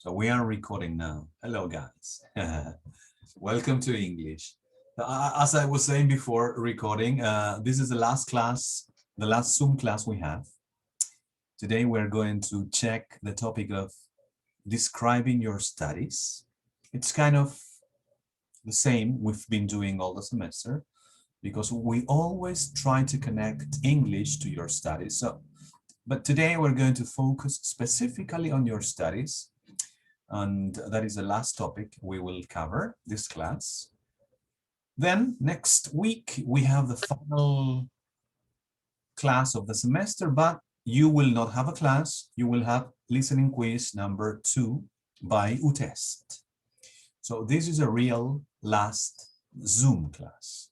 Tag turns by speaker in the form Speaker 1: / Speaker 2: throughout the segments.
Speaker 1: So we are recording now. Hello, guys. Welcome to English. As I was saying before recording, this is the last class, the last Zoom class we have. Today we're going to check the topic of describing your studies. It's kind of the same we've been doing all the semester because we always try to connect English to your studies. But today we're going to focus specifically on your studies. And that is the last topic we will cover this class. Then next week we have the final class of the semester, but you will not have a class. You will have listening quiz number 2 by UTest. So this is a real last Zoom class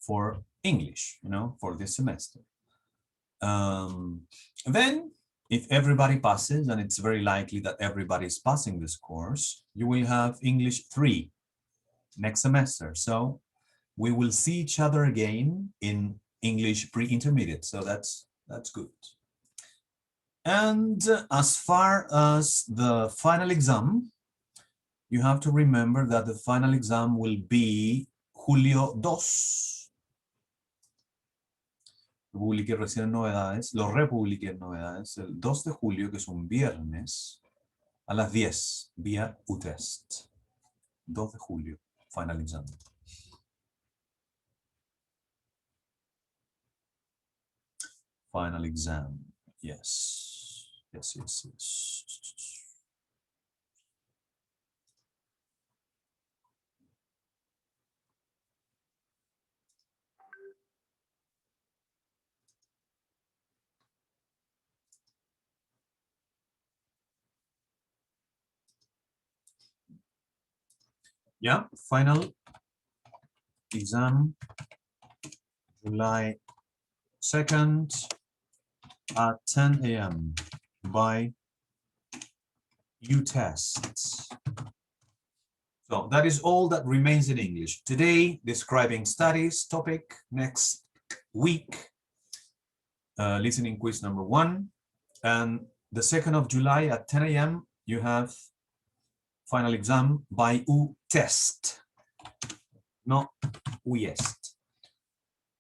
Speaker 1: for English, for this semester. Then if everybody passes, and it's very likely that everybody is passing this course, you will have English 3 next semester. So we will see each other again in English pre-intermediate. So that's good. And as far as the final exam, you have to remember that the final exam will be Julio 2. Publiqué recién novedades, lo republiqué en novedades, el 2 de julio, que es un viernes, a las 10, vía UTest. 2 de julio, final exam. Final exam, yes. Yes. Yeah, final exam, July 2nd at 10 a.m. by UTest. So that is all that remains in English. Today, describing studies topic. Next week, listening quiz number 1. And the 2nd of July at 10 a.m. you have final exam by UTest. No UEST.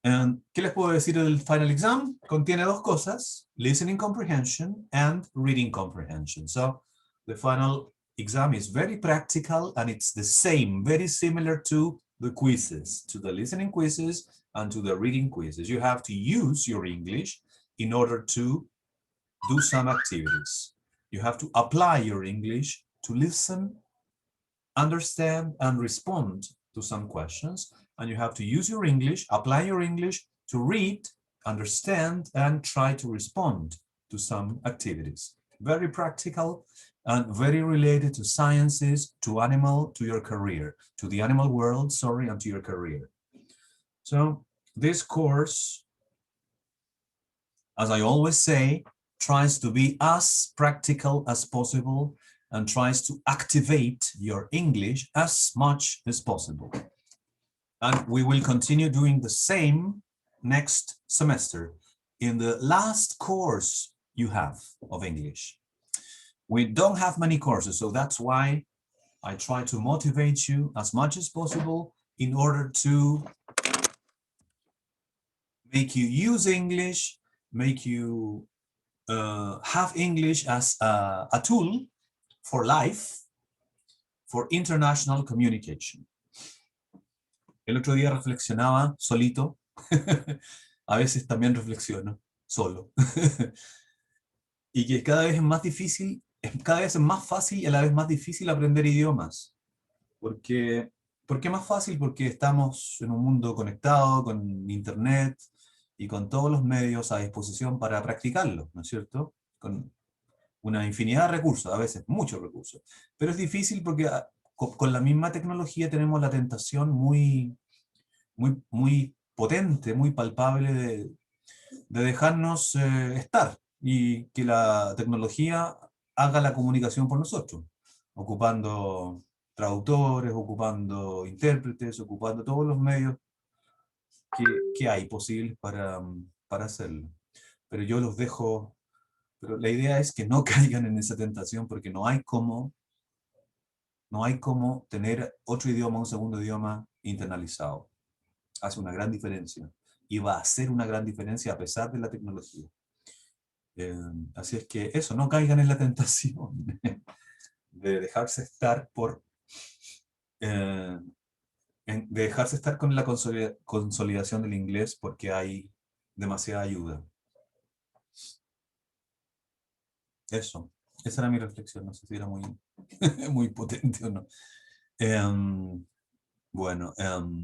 Speaker 1: ¿Qué les puedo decir del final exam? Contiene dos cosas, listening comprehension and reading comprehension. So the final exam is very practical and it's the same, very similar to the quizzes, to the listening quizzes and to the reading quizzes. You have to use your English in order to do some activities. You have to apply your English to listen, understand, and respond to some questions. And you have to use your English, apply your English to read, understand, and try to respond to some activities. Very practical and very related to sciences, to your career, to the animal world, and to your career. So this course, as I always say, tries to be as practical as possible and tries to activate your English as much as possible. And we will continue doing the same next semester in the last course you have of English. We don't have many courses, so that's why I try to motivate you as much as possible in order to make you use English, make you have English as a tool for life, for international communication. El otro día reflexionaba solito, a veces también reflexiono solo, y que cada vez es más difícil, cada vez es más fácil y a la vez más difícil aprender idiomas. ¿Por qué más fácil? Porque estamos en un mundo conectado con internet y con todos los medios a disposición para practicarlo, ¿no es cierto? Con una infinidad de recursos, a veces muchos recursos. Pero es difícil porque con la misma tecnología tenemos la tentación muy potente, muy palpable de dejarnos estar y que la tecnología haga la comunicación por nosotros, ocupando traductores, ocupando intérpretes, ocupando todos los medios que hay posibles para hacerlo. Pero yo los dejo Pero la idea es que no caigan en esa tentación porque no hay cómo tener otro idioma, un segundo idioma internalizado. Hace una gran diferencia y va a hacer una gran diferencia a pesar de la tecnología. Así es que eso, no caigan en la tentación de dejarse estar de dejarse estar con la consolidación del inglés porque hay demasiada ayuda. Eso, esa era mi reflexión, no sé si era muy, muy potente o no. Bueno,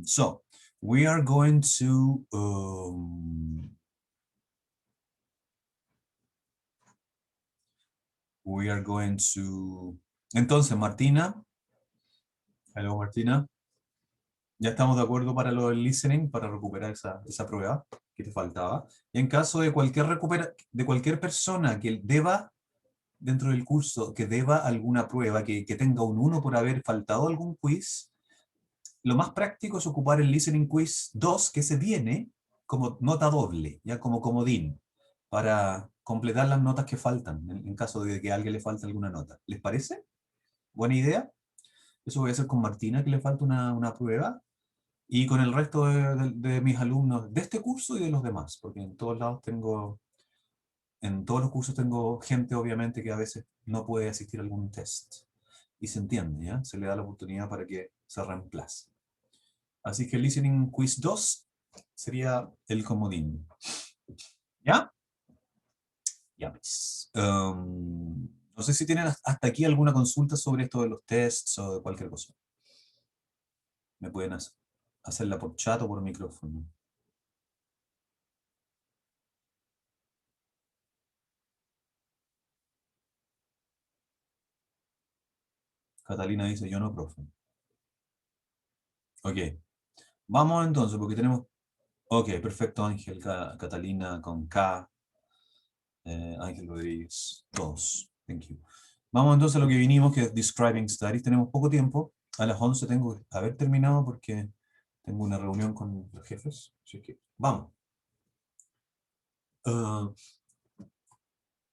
Speaker 1: so we are going to entonces, Martina, hello Martina, ya estamos de acuerdo para lo del listening, para recuperar esa prueba que te faltaba. Y en caso de cualquier persona que deba, dentro del curso, que deba alguna prueba, que tenga un 1 por haber faltado algún quiz, lo más práctico es ocupar el listening quiz 2, que se viene como nota doble, ya como comodín, para completar las notas que faltan, en caso de que a alguien le falte alguna nota. ¿Les parece? ¿Buena idea? Eso voy a hacer con Martina, que le falta una prueba, y con el resto de mis alumnos de este curso y de los demás, porque en todos los cursos tengo gente, obviamente, que a veces no puede asistir a algún test. Y se entiende, ¿ya? Se le da la oportunidad para que se reemplace. Así que el Listening Quiz 2 sería el comodín. ¿Ya? Ya ves. No sé si tienen hasta aquí alguna consulta sobre esto de los tests o de cualquier cosa. Me pueden hacerla por chat o por micrófono. Catalina dice, yo no, profe. Ok. Vamos entonces, porque tenemos... Ok, perfecto, Ángel, Catalina con K, Ángel Rodríguez, todos. Thank you. Vamos entonces a lo que vinimos, que es Describing Studies. Tenemos poco tiempo. A las 11 tengo que haber terminado porque tengo una reunión con los jefes. Así que, vamos.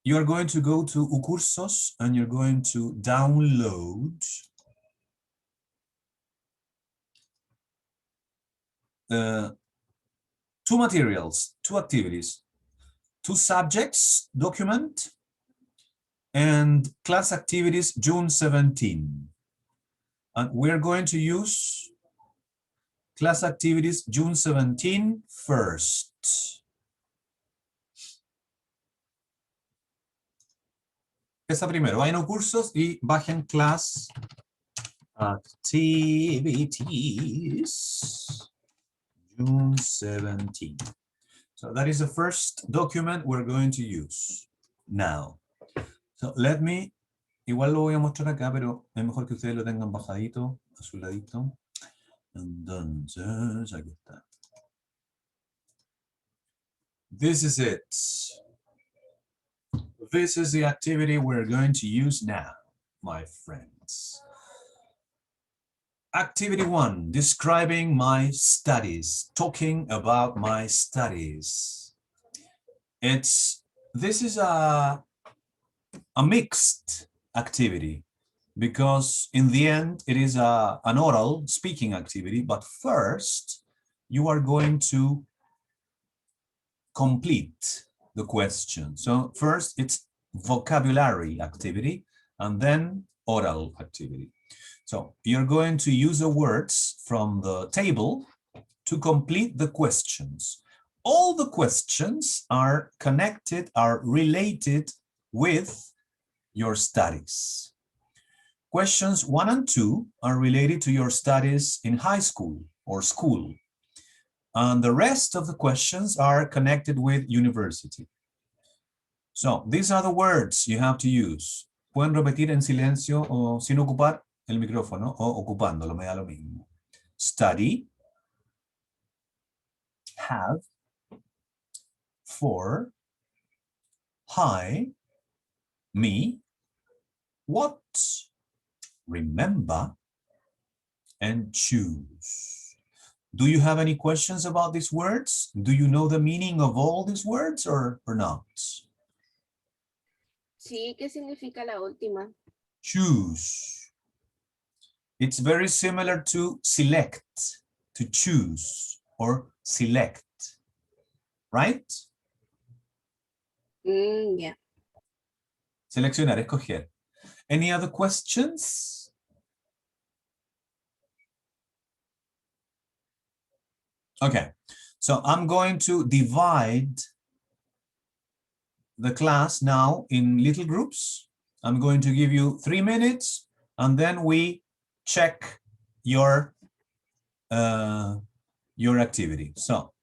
Speaker 1: You are going to go to Ucursos and you're going to download two materials, two activities, two subjects document, and class activities June 17. And we're going to use class activities June 17 first. Esa primero, vayan a cursos y bajen class activities June 17. So that is the first document we're going to use now. So let me, igual lo voy a mostrar acá, pero es mejor que ustedes lo tengan bajadito, a su ladito. Entonces, aquí está. This is it. This is the activity we're going to use now, my friends. Activity 1, describing my studies, talking about my studies. This is a mixed activity because in the end it is an oral speaking activity, but first you are going to complete the question. So first it's vocabulary activity and then oral activity. So you're going to use the words from the table to complete the questions. All the questions are connected, are related with your studies. Questions 1 and 2 are related to your studies in high school or school. And the rest of the questions are connected with university. So these are the words you have to use. Pueden repetir en silencio o sin ocupar el micrófono o ocupándolo, me da lo mismo. Study, have, for, high, me, what, remember, and choose. Do you have any questions about these words? Do you know the meaning of all these words or not?
Speaker 2: Sí, ¿qué significa la última?
Speaker 1: Choose. It's very similar to select, to choose or select, right?
Speaker 2: Yeah.
Speaker 1: Seleccionar, escoger. Any other questions? Okay, so I'm going to divide the class now in little groups. I'm going to give you 3 minutes and then we check your activity. So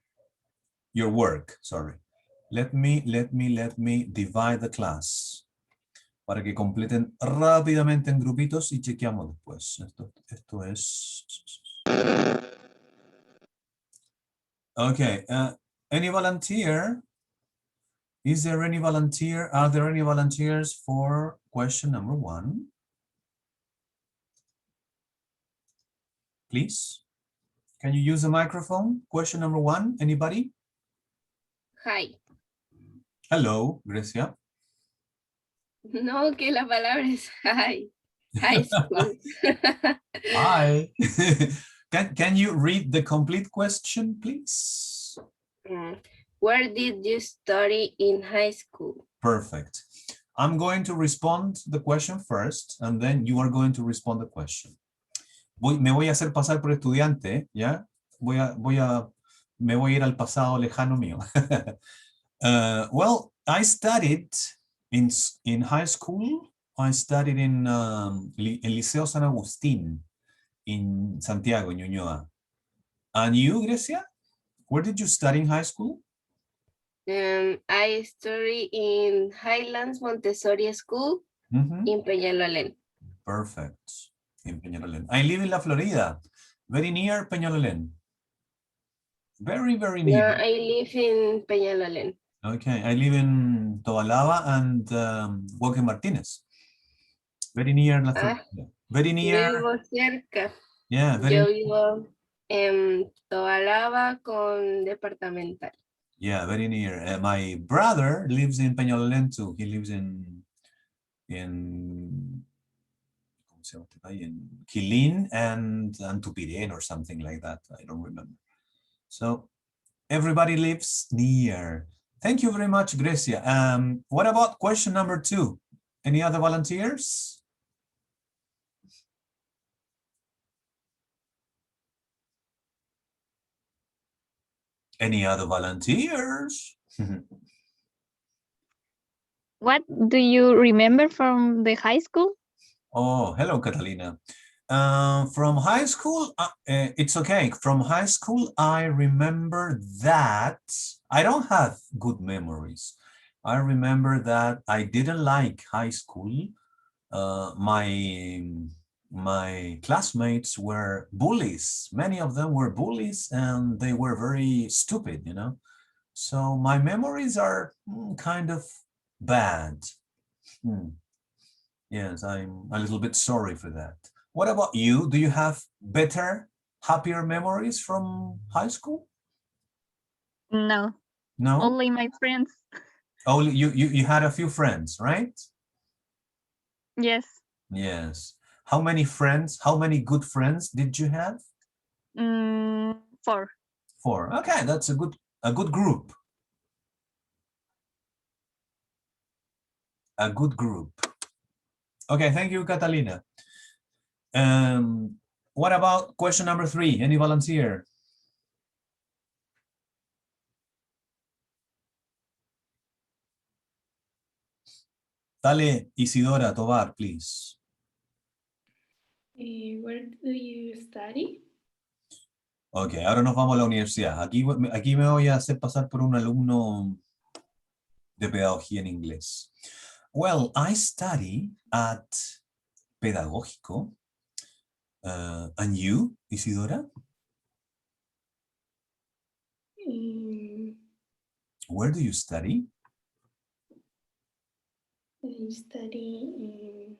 Speaker 1: your work, sorry. Let me divide the class para que completen rápidamente en grupitos y chequeamos después. Esto es... Okay, any volunteer? Is there any volunteer? Are there any volunteers for question number 1? Please. Can you use the microphone? Question number 1, anybody?
Speaker 2: Hi.
Speaker 1: Hello, Grecia.
Speaker 2: No, que la palabra es hi. High school.
Speaker 1: Hi. Can you read the complete question, please?
Speaker 2: Where did you study in high school?
Speaker 1: Perfect. I'm going to respond the question first, and then you are going to respond the question. Me voy a hacer pasar por estudiante, ¿ya? Me voy a ir al pasado lejano mío. Well, I studied in high school. I studied in Liceo San Agustín in Santiago, Ñuñoa. And you, Grecia? Where did you study in high school?
Speaker 2: I studied in Highlands Montessori School in Peñalolén.
Speaker 1: Perfect. In Peñalolén. I live in La Florida, very near Peñalolén. Very, very near.
Speaker 2: Yeah, I live in Peñalolén.
Speaker 1: Okay, I live in Tobalaba and Joaquín Martínez. Very near La Florida. Very near.
Speaker 2: Yo vivo cerca.
Speaker 1: Yeah, very
Speaker 2: Yo vivo en Tobalaba con Departamental.
Speaker 1: Yeah, very near. My brother lives in Peñalolén too. He lives in Quilín and Tupirén or something like that. I don't remember. So everybody lives near. Thank you very much, Grecia. What about question number 2? Any other volunteers? Any other volunteers?
Speaker 3: What do you remember from the high school?
Speaker 1: Oh, hello, Catalina. From high school, it's okay. From high school, I remember that I don't have good memories. I remember that I didn't like high school. My classmates were bullies. Many of them were bullies and they were very stupid, you know. So my memories are kind of bad. Yes, I'm a little bit sorry for that. What about you? Do you have better, happier memories from high school?
Speaker 3: No.
Speaker 1: No?
Speaker 3: Only my friends.
Speaker 1: Only you had a few friends, right?
Speaker 3: Yes.
Speaker 1: Yes. How many friends, how many good friends did you have?
Speaker 3: 4.
Speaker 1: 4. Okay, that's a good group. A good group. Okay, thank you, Catalina. What about question number 3? Any volunteer? Dale, Isidora Tovar, please.
Speaker 4: Where do you study?
Speaker 1: Ok, ahora nos vamos a la universidad. Aquí me voy a hacer pasar por un alumno de pedagogía en inglés. Well, I study at Pedagógico. And you, Isidora? Where do you study?
Speaker 4: I study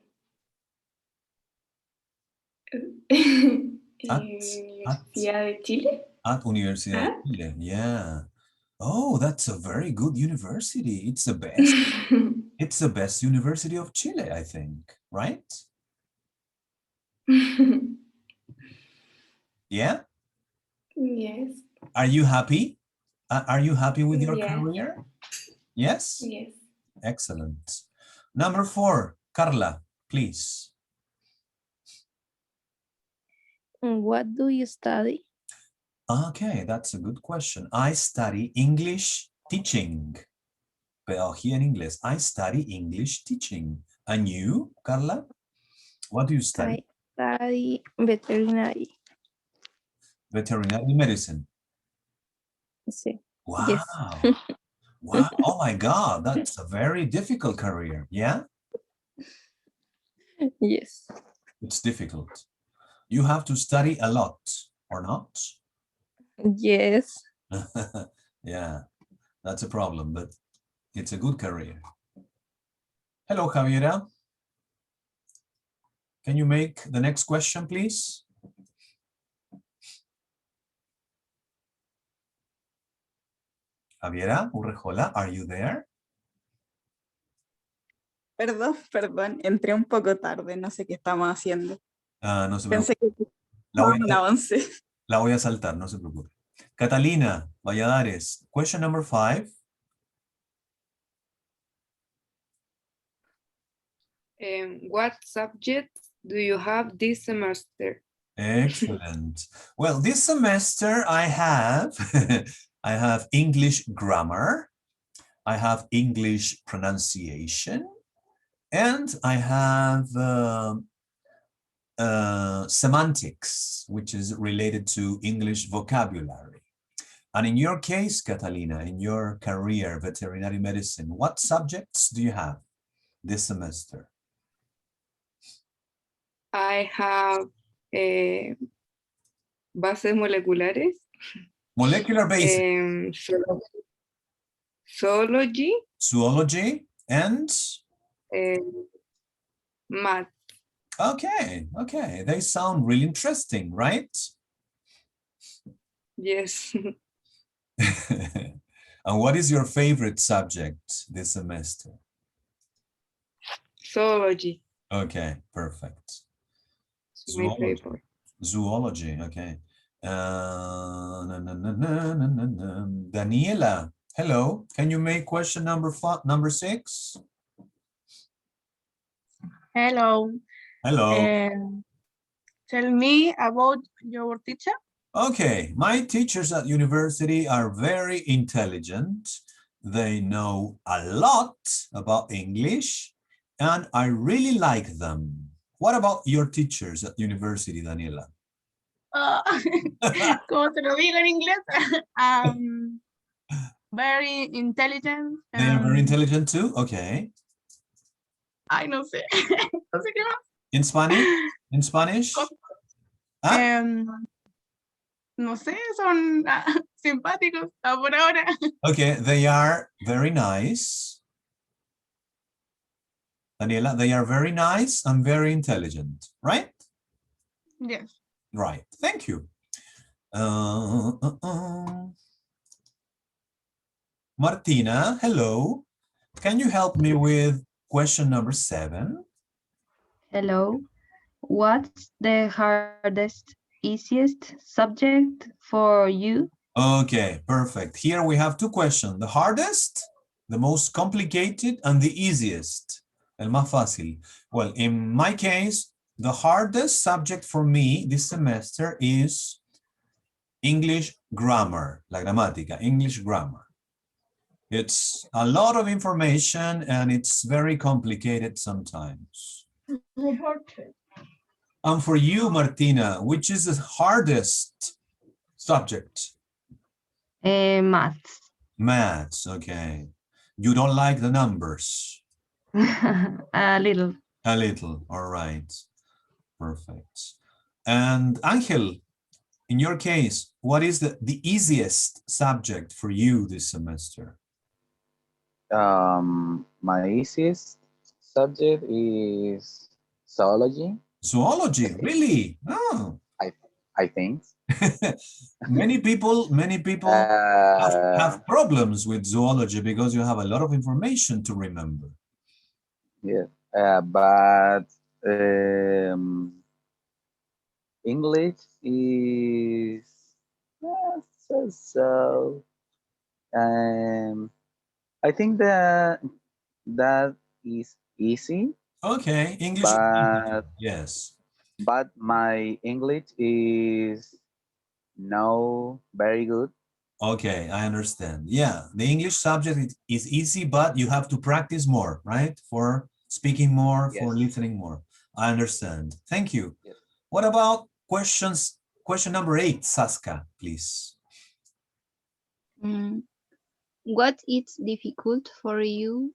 Speaker 4: Universidad de Chile.
Speaker 1: At Universidad de Chile, yeah. Oh, that's a very good university. It's the best. It's the best university of Chile, I think, right? Yeah?
Speaker 4: Yes.
Speaker 1: Are you happy? Are you happy with your
Speaker 4: Yeah.
Speaker 1: career? Yes?
Speaker 4: Yes.
Speaker 1: Excellent. Number 4, Carla, please.
Speaker 3: What do you study?
Speaker 1: Okay, that's a good question. I study English teaching. Pero aquí en inglés, I study English teaching. And you, Carla? What do you study?
Speaker 3: I study veterinary.
Speaker 1: Veterinary medicine.
Speaker 3: Sí.
Speaker 1: Wow.
Speaker 3: Yes.
Speaker 1: Wow. Oh my God, that's a very difficult career. Yeah?
Speaker 3: Yes.
Speaker 1: It's difficult. You have to study a lot, or not?
Speaker 3: Yes.
Speaker 1: Yeah, that's a problem, but it's a good career. Hello, Javiera. Can you make the next question, please? Javiera Urrejola, are you there?
Speaker 5: Perdón, entré un poco tarde, no sé qué estamos haciendo.
Speaker 1: No se preocupe.
Speaker 5: Pensé que
Speaker 1: La voy,
Speaker 5: un avance.
Speaker 1: la voy a saltar, no se preocupe. Catalina Valladares, question number 5.
Speaker 2: What subjects do you have this semester?
Speaker 1: Excellent. Well, this semester I have I have English grammar, I have English pronunciation, and I have semantics, which is related to English vocabulary. And in your case, Catalina, in your career, veterinary medicine, what subjects do you have this semester?
Speaker 2: I have bases moleculares,
Speaker 1: Molecular basics,
Speaker 2: zoology,
Speaker 1: zoology, and
Speaker 2: math.
Speaker 1: okay, they sound really interesting, right?
Speaker 2: Yes.
Speaker 1: And what is your favorite subject this semester?
Speaker 2: Zoology.
Speaker 1: Okay, perfect.
Speaker 2: It's my favorite.
Speaker 1: Zoology, okay. Daniela, hello. Can you make question number 6?
Speaker 6: Hello.
Speaker 1: Hello.
Speaker 6: Tell me about your teacher.
Speaker 1: Okay, my teachers at university are very intelligent. They know a lot about English, and I really like them. What about your teachers at university, Daniela?
Speaker 6: Como te lo digo en inglés, very intelligent.
Speaker 1: They are very intelligent too? Okay.
Speaker 6: Ay, no sé. No sé qué más.
Speaker 1: In Spanish? In Spanish? ¿Ah?
Speaker 6: No sé, son simpáticos por ahora.
Speaker 1: Okay, they are very nice. Daniela, they are very nice and very intelligent, right?
Speaker 6: Yes.
Speaker 1: Right, thank you. Martina, hello. Can you help me with question number 7?
Speaker 3: Hello. What's the hardest, easiest subject for you?
Speaker 1: Okay, perfect. Here we have 2 questions. The hardest, the most complicated, and the easiest. El más fácil. Well, in my case, the hardest subject for me this semester is English grammar, la gramática, English grammar. It's a lot of information and it's very complicated sometimes. And for you, Martina, which is the hardest subject?
Speaker 3: Maths.
Speaker 1: Maths, okay. You don't like the numbers?
Speaker 3: A little.
Speaker 1: A little, all right. Perfect. And Angel, in your case, what is the easiest subject for you this semester?
Speaker 7: My easiest subject is zoology.
Speaker 1: Zoology, really? Oh.
Speaker 7: I think.
Speaker 1: many people have problems with zoology because you have a lot of information to remember.
Speaker 7: Yeah. But English is so. Um, I think that is easy,
Speaker 1: Okay, English is easy.
Speaker 7: but
Speaker 1: Yes.
Speaker 7: my English is no very good.
Speaker 1: Okay, I understand. Yeah, the English subject is easy, but you have to practice more, right? For speaking more, for
Speaker 7: Yes.
Speaker 1: listening more. I understand. Thank you.
Speaker 7: Yes.
Speaker 1: What about questions? Question number 8, Saska, please.
Speaker 3: Mm, what is difficult for you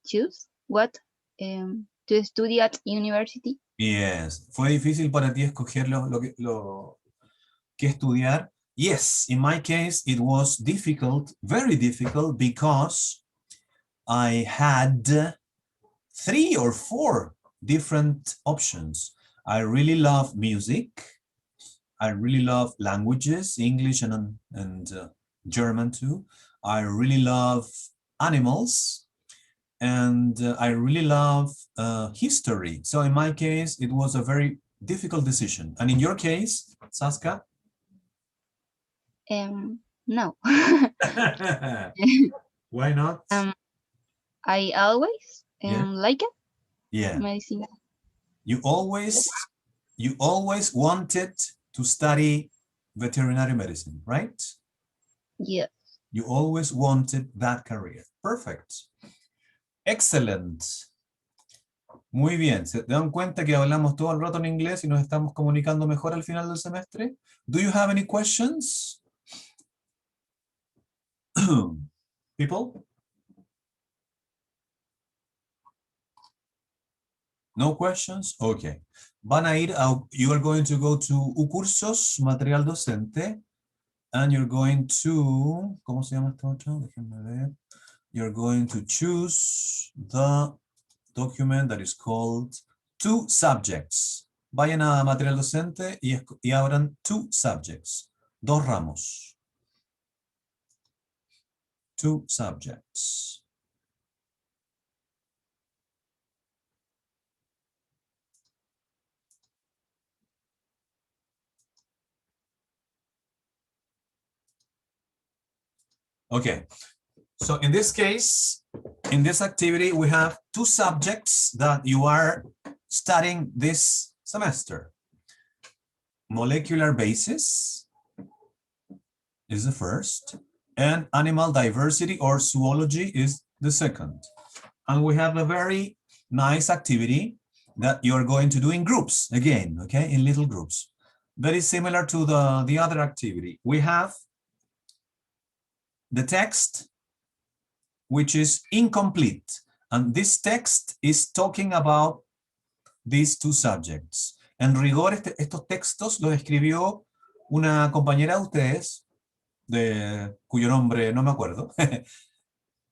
Speaker 3: choose? What to study at university?
Speaker 1: Yes. ¿Fue difícil para ti escoger lo que estudiar? Yes, in my case, it was difficult, very difficult, because I had 3 or 4 different options. I really love music. I really love languages, English and German too. I really love animals, and I really love history. So in my case, it was a very difficult decision. And in your case, Saska?
Speaker 3: No.
Speaker 1: Why not?
Speaker 3: I always
Speaker 1: Yeah.
Speaker 3: like it.
Speaker 1: Yeah.
Speaker 3: Medicine.
Speaker 1: You always wanted to study veterinary medicine, right?
Speaker 3: Yeah.
Speaker 1: You always wanted that career. Perfect. Excellent. Muy bien. ¿Se dan cuenta que hablamos todo el rato en inglés y nos estamos comunicando mejor al final del semestre? Do you have any questions? People? No questions? Okay. Van a ir a, you are going to go to Ucursos, material docente, and you're going to, ¿cómo se llama esto otro? Déjenme ver. You're going to choose the document that is called Two Subjects. Vayan a material docente y abran Two Subjects. 2 ramos. Two subjects. Okay, so in this case, in this activity, we have 2 subjects that you are studying this semester. Molecular basis is the first, and animal diversity or zoology is the second. And we have a very nice activity that you're going to do in groups, again, okay, in little groups. Very similar to the other activity. We have the text, which is incomplete. And this text is talking about these 2 subjects. En rigor, estos textos los escribió una compañera de ustedes, cuyo nombre no me acuerdo,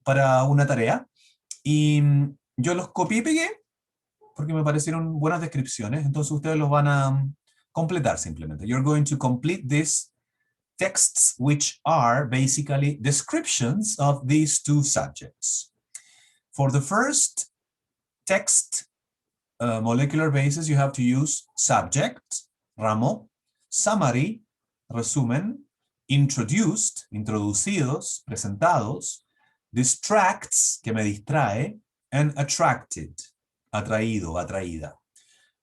Speaker 1: para una tarea. Y yo los copié y pegué porque me parecieron buenas descripciones. Entonces ustedes los van a completar simplemente. You're going to complete these texts, which are basically descriptions of these 2 subjects. For the first text, molecular basis, you have to use subject, ramo, summary, resumen, introduced, introducidos, presentados, distracts, que me distrae, and attracted, atraído, atraída.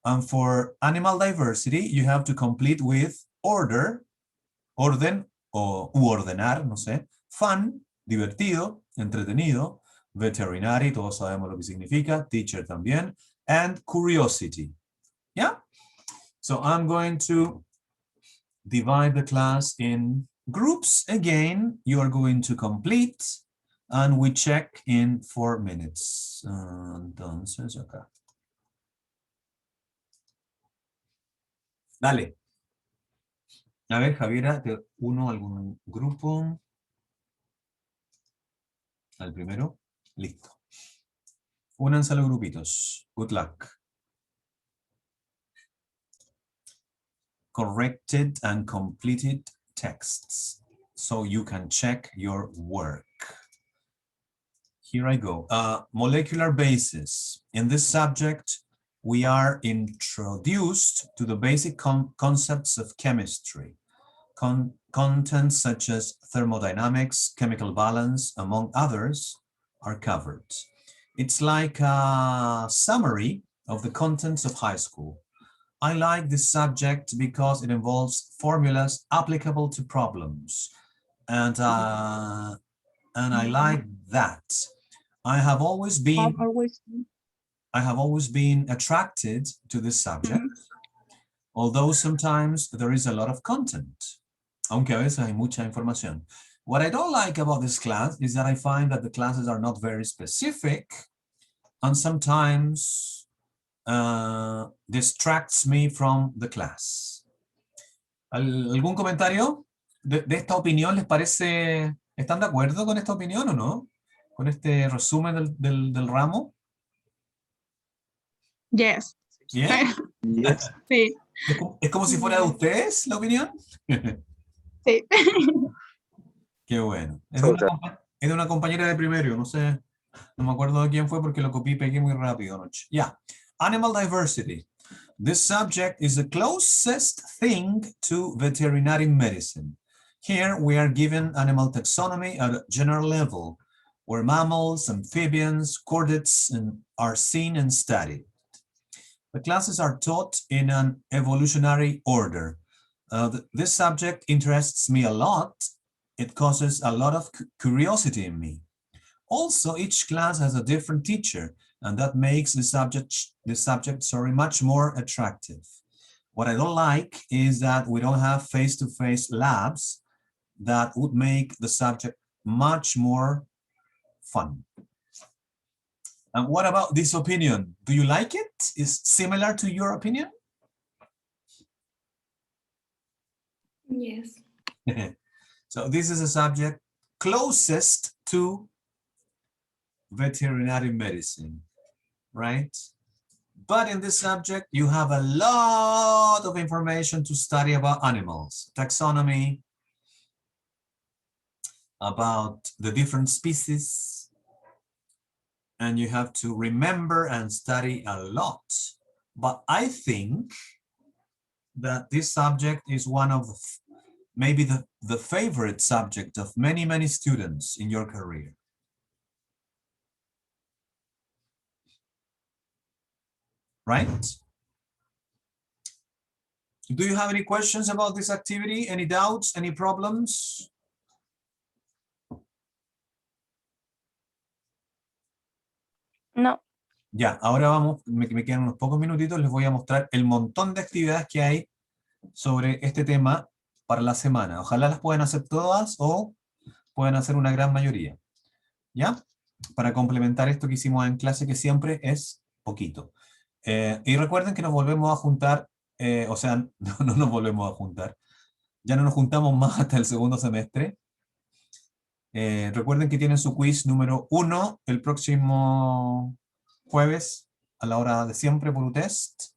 Speaker 1: And for animal diversity, you have to complete with order, orden o u ordenar, no sé, fun, divertido, entretenido, veterinary, todos sabemos lo que significa, teacher también, and curiosity. Yeah? So I'm going to divide the class in groups. Again, you are going to complete, and we check in 4 minutes. Entonces, acá. Dale. A ver, Javiera, ¿te uno algún grupo? Al primero. Listo. Únanse a los grupitos. Good luck. Corrected and completed texts, so you can check your work. Here I go. Molecular bases. In this subject, we are introduced to the basic concepts of chemistry. Contents such as thermodynamics, chemical balance, among others, are covered. It's like a summary of the contents of high school. I like this subject because it involves formulas applicable to problems. And I like that. I have always been attracted to this subject, although sometimes there is a lot of content. Aunque a veces hay mucha información. What I don't like about this class is that I find that the classes are not very specific and sometimes distracts me from the class. ¿Algún comentario de esta opinión? ¿Les parece, están de acuerdo con esta opinión o no? ¿Con este resumen del ramo?
Speaker 6: Yes.
Speaker 1: ¿Yeah?
Speaker 7: Yes.
Speaker 6: Sí.
Speaker 1: ¿Es como si fuera de ustedes la opinión?
Speaker 6: Sí.
Speaker 1: Qué bueno. Es
Speaker 7: So,
Speaker 1: de una compañera de primero, no sé, no me acuerdo de quién fue porque lo copié y pegué muy rápido anoche. Yeah. Animal diversity. This subject is the closest thing to veterinary medicine. Here we are given animal taxonomy at a general level, where mammals, amphibians, chordates are seen and studied. The classes are taught in an evolutionary order. This subject interests me a lot. It causes a lot of curiosity in me. Also, each class has a different teacher, and that makes the subject much more attractive. What I don't like is that we don't have face-to-face labs that would make the subject much more fun. And what about this opinion? Do you like it? Is similar to your opinion?
Speaker 4: Yes.
Speaker 1: So this is a subject closest to veterinary medicine, right? But in this subject, you have a lot of information to study about animals, taxonomy, about the different species, and you have to remember and study a lot. But I think that this subject is one of maybe the favorite subject of many, many students in your career. Right? Do you have any questions about this activity? Any doubts, any problems?
Speaker 3: No.
Speaker 1: Ya, ahora vamos, me quedan unos pocos minutitos, les voy a mostrar el montón de actividades que hay sobre este tema para la semana. Ojalá las puedan hacer todas o puedan hacer una gran mayoría. ¿Ya? Para complementar esto que hicimos en clase, que siempre es poquito. Y recuerden que nos volvemos a juntar, o sea, no nos volvemos a juntar. Ya no nos juntamos más hasta el segundo semestre. Recuerden que tienen su quiz número 1 el próximo jueves a la hora de siempre por UTest.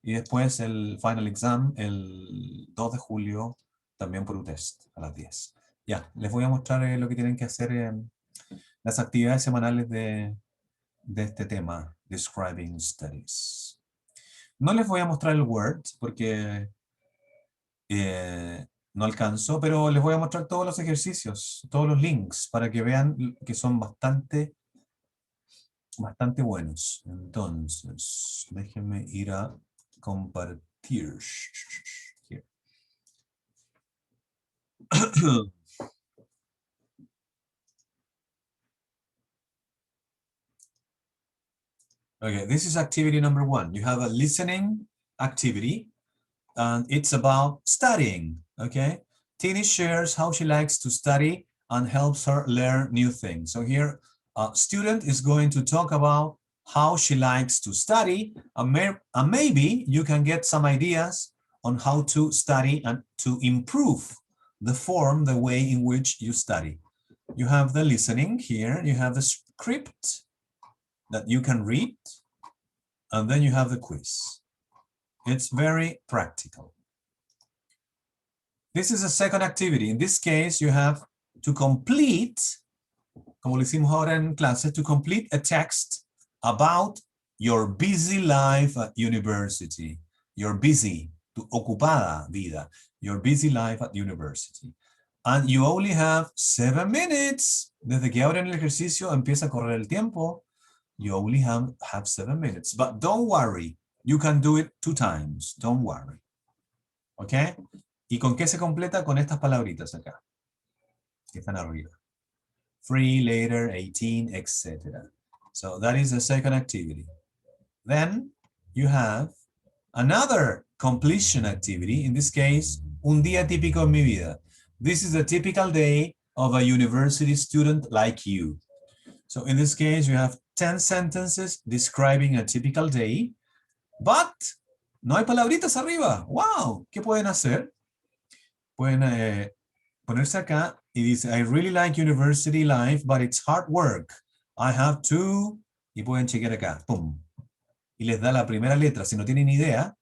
Speaker 1: Y después el final exam el 2 de julio también por UTest a las 10. Ya, les voy a mostrar lo que tienen que hacer en las actividades semanales de este tema, Describing Studies. No les voy a mostrar el Word porque no alcanzo, pero les voy a mostrar todos los ejercicios, todos los links, para que vean que son bastante buenos. Entonces, déjenme ir a compartir. Here. Okay, this is activity number 1. You have a listening activity, and it's about studying, okay? Tini shares how she likes to study and helps her learn new things. So here, a student is going to talk about how she likes to study, and maybe you can get some ideas on how to study and to improve the way in which you study. You have the listening here, you have the script that you can read, and then you have the quiz. It's very practical. This is a second activity. In this case, you have to complete como lo hicimos ahora en clase, to complete a text about your busy life at university. Your busy, tu ocupada vida. Your busy life at university. And you only have 7 minutes. Desde que abren el ejercicio empieza a correr el tiempo. You only have 7 minutes. But don't worry. You can do it 2 times. Don't worry. ¿Ok? ¿Y con qué se completa? Con estas palabritas acá. Que están arriba. Free, later, 18, etc. So that is the second activity. Then you have another completion activity. In this case, un día típico en mi vida. This is a typical day of a university student like you. So in this case, you have 10 sentences describing a typical day, but no hay palabritas arriba. Wow, ¿qué pueden hacer? Pueden ponerse acá y dice, I really like university life, but it's hard work. I have to, y pueden chequear acá, pum. Y les da la primera letra. Si no tienen idea,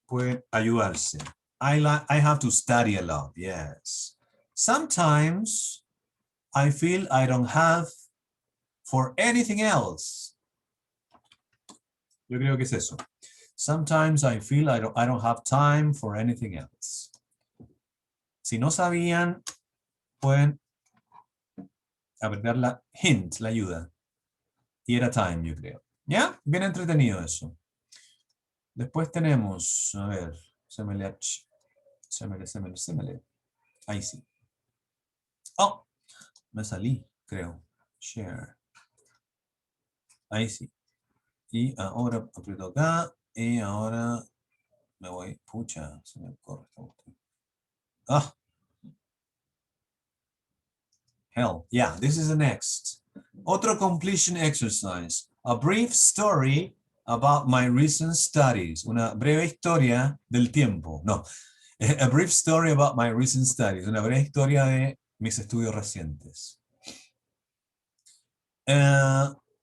Speaker 1: pueden ayudarse. I have to study a lot, yes. Sometimes I feel I don't have for anything else. Yo creo que es eso. Sometimes I feel I don't have time for anything else. Si no sabían, pueden apretar la hint, la ayuda. Y era time, yo creo. ¿Ya? Bien entretenido eso. Después tenemos, a ver, semele. Ahí sí. Oh, me salí, creo. Share. Ahí sí. Y ahora aprieto acá. Y ahora me voy. Pucha, se me corre esta cuestión. Ah. Hell. Yeah, this is the next. Otro completion exercise. A brief story about my recent studies. Una breve historia del tiempo. No. A brief story about my recent studies. Una breve historia de mis estudios recientes.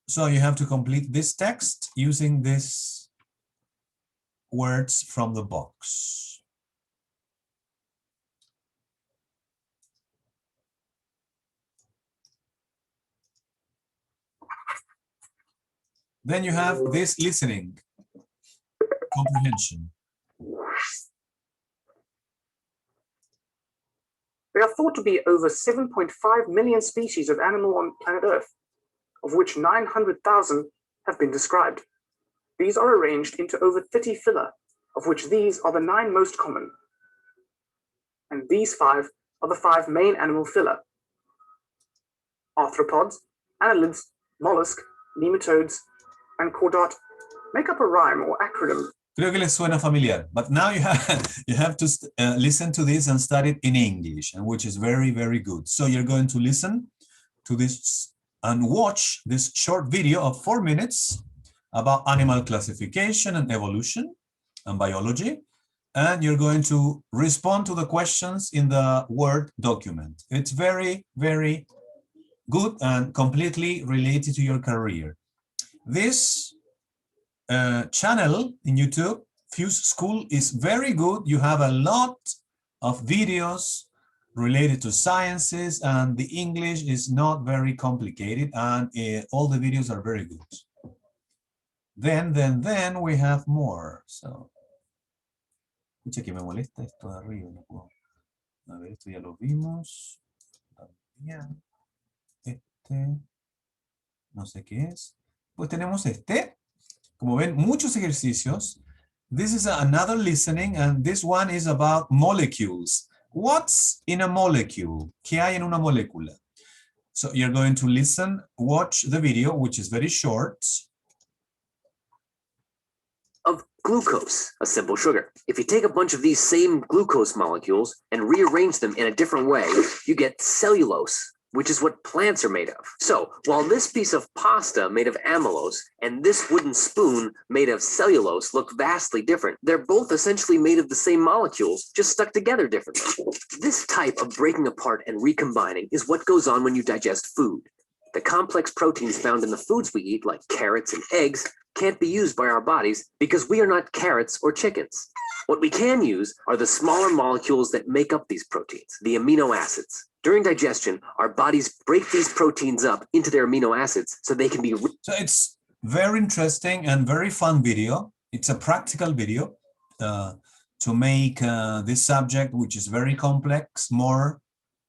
Speaker 1: So you have to complete this text using these words from the box. Then you have this listening comprehension.
Speaker 8: There are thought to be over 7.5 million species of animal on planet Earth, of which 900,000 have been described. These are arranged into over 30 phyla, of which these are the 9 most common. And these 5 are the 5 main animal phyla: arthropods, annelids, mollusks, nematodes, and chordate. Make up a rhyme or acronym.
Speaker 1: Creo que les suena familiar, but now you have to listen to this and study it in English, and which is very, very good. So you're going to listen to this and watch this short video of 4 minutes about animal classification and evolution and biology, and you're going to respond to the questions in the Word document. It's very, very good and completely related to your career. This channel in YouTube, Fuse School, is very good. You have a lot of videos related to sciences, and the English is not very complicated, and all the videos are very good. Then we have more. So, escucha que me molesta esto de arriba. No puedo. A ver, esto ya lo vimos. También. No sé qué es. Pues tenemos este. Como ven, muchos ejercicios. This is another listening, and this one is about molecules. What's in a molecule? ¿Qué hay en una molécula? So you're going to listen, watch the video, which is very short.
Speaker 9: Of glucose, a simple sugar. If you take a bunch of these same glucose molecules and rearrange them in a different way, you get cellulose, which is what plants are made of. So while this piece of pasta made of amylose and this wooden spoon made of cellulose look vastly different, they're both essentially made of the same molecules, just stuck together differently. This type of breaking apart and recombining is what goes on when you digest food. The complex proteins found in the foods we eat, like carrots and eggs, can't be used by our bodies because we are not carrots or chickens. What we can use are the smaller molecules that make up these proteins, the amino acids. During digestion, our bodies break these proteins up into their amino acids so they can be.
Speaker 1: So it's very interesting and very fun video. It's a practical video to make this subject, which is very complex, more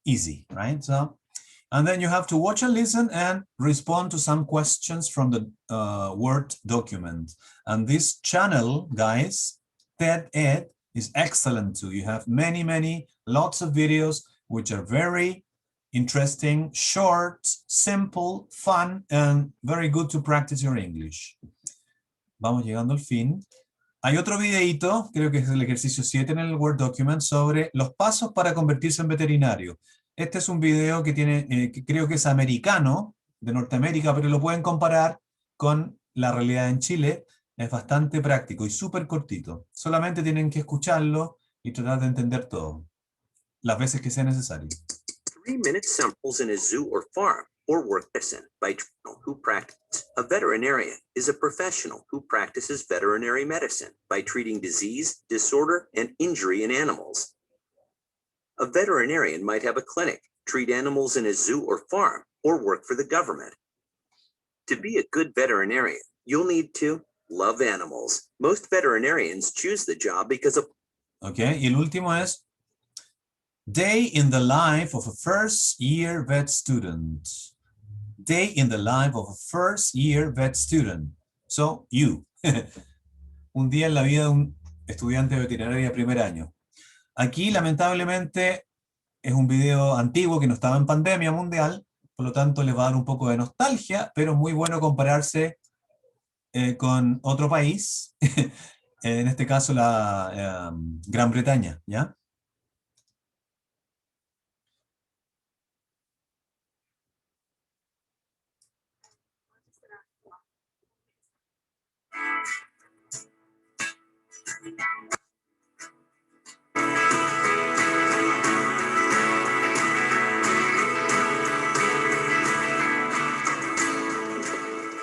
Speaker 1: easy, right? So, and then you have to watch and listen and respond to some questions from the Word document. And this channel, guys, TED Ed, is excellent too. You have lots of videos which are very interesting, short, simple, fun, and very good to practice your English. Vamos llegando al fin. Hay otro videito, creo que es el ejercicio 7 en el Word document, sobre los pasos para convertirse en veterinario. Este es un video que tiene, que creo que es americano, de Norteamérica, pero lo pueden comparar con la realidad en Chile. Es bastante práctico y súper cortito. Solamente tienen que escucharlo y tratar de entender todo, las veces que sea necesario.
Speaker 10: 3-minute samples in a zoo or farm, or work medicine by who practice. A veterinarian is a professional who practices veterinary medicine by treating disease, disorder, and injury in animals. A veterinarian might have a clinic, treat animals in a zoo or farm, or work for the government. To be a good veterinarian, you'll need to love animals. Most veterinarians choose the job because of.
Speaker 1: Okay, y el último es Day in the life of a first-year vet student. Day in the life of a first-year vet student. So, you. Un día en la vida de un estudiante de veterinaria de primer año. Aquí, lamentablemente, es un video antiguo que no estaba en pandemia mundial, por lo tanto, les va a dar un poco de nostalgia, pero es muy bueno compararse con otro país, en este caso la Gran Bretaña, ¿ya?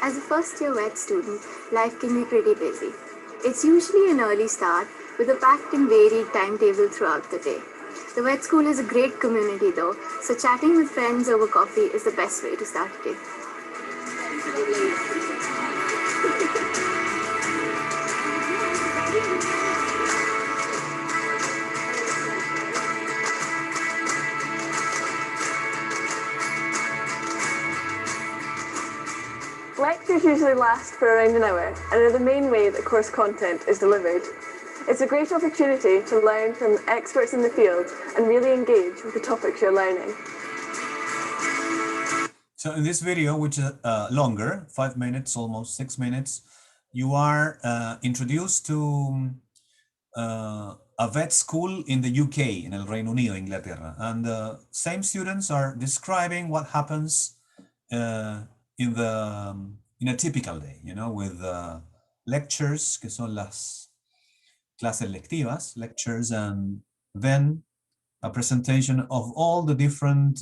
Speaker 11: As a first-year vet student, life can be pretty busy. It's usually an early start with a packed and varied timetable throughout the day. The vet school is a great community though, so chatting with friends over coffee is the best way to start a day.
Speaker 12: Lectures usually last for around an hour and are the main way that course content is delivered. It's a great opportunity to learn from experts in the field and really engage with the topics you're learning.
Speaker 1: So in this video, which is longer, 5 minutes, almost 6 minutes, you are introduced to a vet school in the UK, in el Reino Unido, Inglaterra. And the same students are describing what happens in a typical day, you know, with lectures, que son las clases lectivas, lectures, and then a presentation of all the different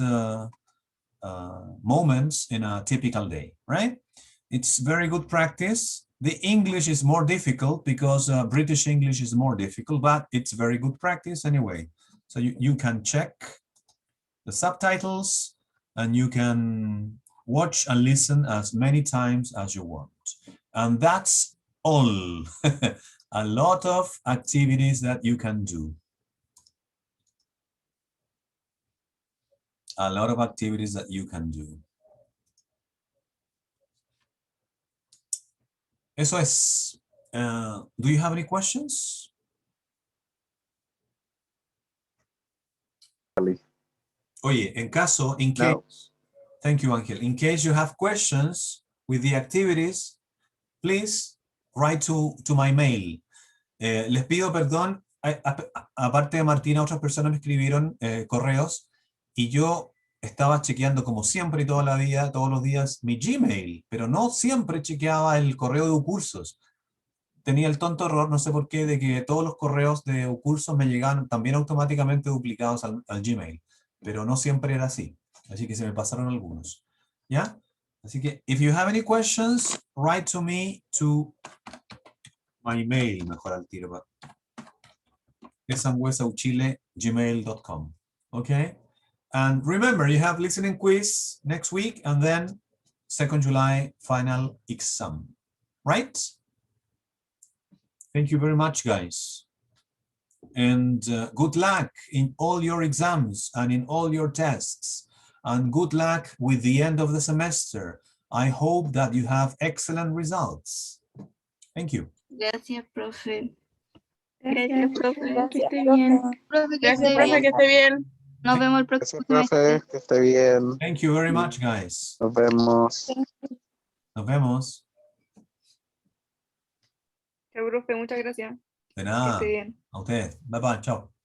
Speaker 1: moments in a typical day, right? It's very good practice. The English is more difficult because British English is more difficult, but it's very good practice anyway. So you can check the subtitles and you can watch and listen as many times as you want. And that's all. A lot of activities that you can do. A lot of activities that you can do. Eso es. Do you have any questions? Oye, in case, thank you, Angel. In case you have questions with the activities, please write to my mail. Les pido perdón, aparte de Martina, otras personas me escribieron correos y yo estaba chequeando como siempre y todos los días mi Gmail, pero no siempre chequeaba el correo de Ucursos. Tenía el tonto error, no sé por qué, de que todos los correos de Ucursos me llegaban también automáticamente duplicados al Gmail, pero no siempre era así. Así que se me pasaron algunos. ¿Ya? Así que, if you have any questions, write to me to my mail, mejor al tiro. gmail.com. Okay? And remember, you have listening quiz next week and then 2nd July final exam, right? Thank you very much, guys. And good luck in all your exams and in all your tests. And good luck with the end of the semester. I hope that you have excellent results. Thank you.
Speaker 2: Gracias, profe.
Speaker 3: Gracias, profe.
Speaker 6: Que esté bien.
Speaker 2: Profe, que
Speaker 6: Gracias,
Speaker 2: esté
Speaker 6: profe,
Speaker 2: bien.
Speaker 6: que esté bien.
Speaker 2: Nos vemos el próximo semestre.
Speaker 13: Profe, que esté bien.
Speaker 1: Thank you very much, guys.
Speaker 13: Nos vemos.
Speaker 1: Nos vemos.
Speaker 6: Chao, profe, muchas gracias.
Speaker 1: De
Speaker 6: Que
Speaker 1: nada.
Speaker 6: esté bien.
Speaker 1: A usted. Bye bye. Chao.